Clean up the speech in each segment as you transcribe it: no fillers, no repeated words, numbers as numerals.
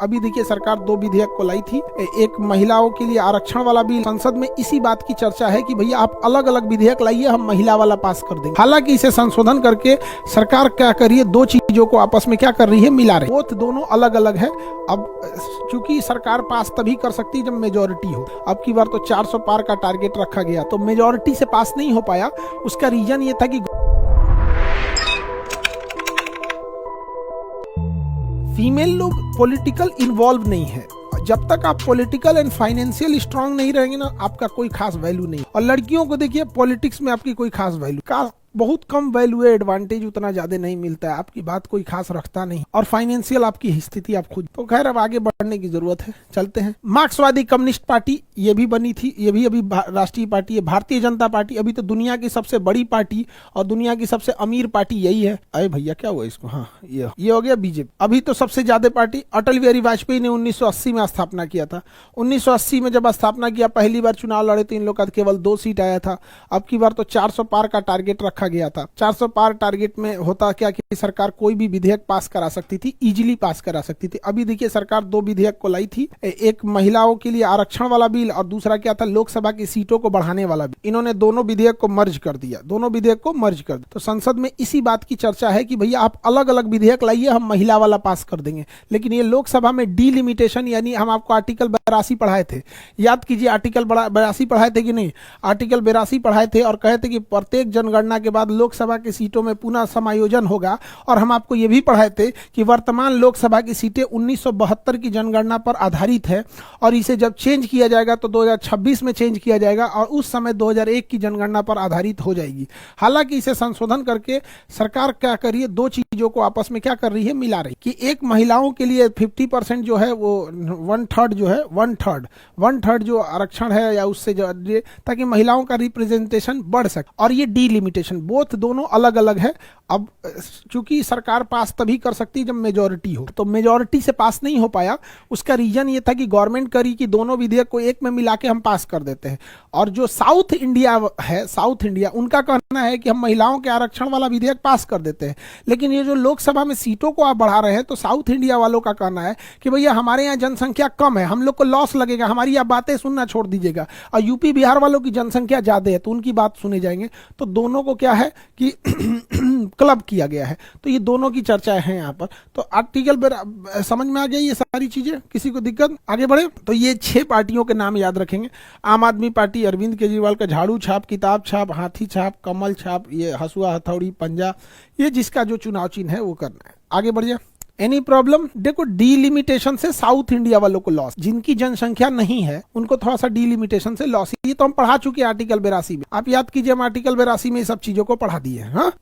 अभी देखिए सरकार दो विधेयक को लाई थी। एक महिलाओं के लिए आरक्षण वाला बिल, संसद में इसी बात की चर्चा है कि भैया आप अलग अलग विधेयक लाइए, हम महिला वाला पास कर देंगे। हालांकि इसे संशोधन करके सरकार क्या कर रही है, दो चीजों को आपस में क्या कर रही है, मिला रही है। बोथ दोनों अलग अलग है। अब चूंकि सरकार पास तभी कर सकती है जब मेजोरिटी हो। अब की बार तो 400 पार का टारगेट रखा गया, तो मेजोरिटी से पास नहीं हो पाया। उसका रीजन ये था कि फीमेल लोग पॉलिटिकल इन्वॉल्व नहीं है। जब तक आप पॉलिटिकल एंड फाइनेंशियल स्ट्रांग नहीं रहेंगे ना, आपका कोई खास वैल्यू नहीं। और लड़कियों को देखिए, पॉलिटिक्स में आपकी कोई खास वैल्यू का बहुत कम वैल्यू है, एडवांटेज उतना ज्यादा नहीं मिलता है, आपकी बात कोई खास रखता नहीं। और फाइनेंशियल आपकी स्थिति आप खुद। तो खैर अब आगे बढ़ने की जरूरत है, चलते हैं। मार्क्सवादी कम्युनिस्ट पार्टी ये भी बनी थी, ये भी अभी राष्ट्रीय पार्टी है। भारतीय जनता पार्टी अभी तो दुनिया की सबसे बड़ी पार्टी और दुनिया की सबसे अमीर पार्टी यही है। अरे भैया क्या हुआ इसको, हाँ ये हो गया बीजेपी। अभी तो सबसे ज्यादा पार्टी अटल बिहारी वाजपेयी ने 1980 में स्थापना किया था। 1980 में जब स्थापना किया, पहली बार चुनाव लड़े तो इन लोग का केवल 2 सीट आया था। अब की बार तो 400 पार का टारगेट रखा गया था। 400 पार टारगेट में होता क्या कि सरकार कोई भी विधेयक पास करा सकती थी, इजीली पास करा सकती थी। अभी देखिए सरकार दो विधेयक को लाई थी। एक महिलाओं के लिए आरक्षण वाला बिल और दूसरा क्या था, लोकसभा की सीटों को बढ़ाने वाला बिल। इन्होंने दोनों विधेयक को मर्ज कर दिया, दोनों विधेयक को मर्ज कर दिया। तो संसद में इसी बात की चर्चा है कि भैया आप अलग अलग विधेयक लाइए, हम महिला वाला पास कर देंगे। लेकिन ये लोकसभा में डीलिमिटेशन, यानी हम आपको आर्टिकल 82 पढ़ाए थे, याद कीजिए आर्टिकल 82 पढ़ाए थे कि नहीं। आर्टिकल 82 पढ़ाए थे और कहे थे कि प्रत्येक जनगणना के बाद लोकसभा की सीटों में पुनः समायोजन होगा। और हम आपको यह भी पढ़ाए थे कि वर्तमान लोकसभा की सीटें 1972 की जनगणना पर आधारित है और इसे जब चेंज किया जाएगा तो 2026 में चेंज किया जाएगा और उस समय 2001 की जनगणना पर आधारित हो जाएगी। हालांकि इसे संशोधन करके सरकार क्या कर रही है, दो चीजों को आपस में क्या कर रही है, मिला रही कि एक महिलाओं के लिए 50% जो है वो 1/3 जो है, 1/3 जो आरक्षण है या उससे जो, ताकि महिलाओं का रिप्रेजेंटेशन बढ़ सके। और ये डीलिमिटेशन, बोथ दोनों अलग अलग है। अब चूंकि सरकार पास तभी कर सकती है जब मेजोरिटी हो, तो मेजोरिटी से पास नहीं हो पाया। उसका रीजन ये था कि गवर्नमेंट करी कि दोनों विधेयक को एक में मिला के हम पास कर देते हैं। और जो साउथ इंडिया है, साउथ इंडिया, उनका कहना है कि हम महिलाओं के आरक्षण वाला विधेयक पास कर देते हैं। लेकिन ये जो लोकसभा में सीटों को आप बढ़ा रहे हैं, तो साउथ इंडिया वालों का कहना है कि भैया हमारे यहाँ जनसंख्या कम है, हम लोग को लॉस लगेगा, हमारी आप बातें सुनना छोड़ दीजिएगा। और यूपी बिहार वालों की जनसंख्या ज्यादा है तो उनकी बात सुने जाएंगे। तो दोनों को क्या है कि क्लब किया गया है। तो ये दोनों की चर्चा है यहाँ पर। तो आर्टिकल समझ में आ गया, ये सारी चीजें, किसी को दिक्कत? आगे बढ़े तो ये 6 पार्टियों के नाम याद रखेंगे। आम आदमी पार्टी अरविंद केजरीवाल का झाड़ू छाप, किताब छाप, हाथी छाप, कमल छाप, ये हसुआ हथौड़ी पंजा, ये जिसका जो चुनाव चिन्ह है वो करना है। आगे बढ़िए। Any problem? देखो डीलिमिटेशन से साउथ इंडिया वालों को लॉस, जिनकी जनसंख्या नहीं है उनको थोड़ा सा डीलिमिटेशन से लॉस। ये तो हम पढ़ा चुके हैं आर्टिकल 82 में। आप याद कीजिए, हम आर्टिकल 82 में सब चीजों को पढ़ा दिए हैं। हाँ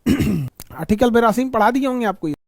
आर्टिकल 82 में पढ़ा दिए होंगे आपको।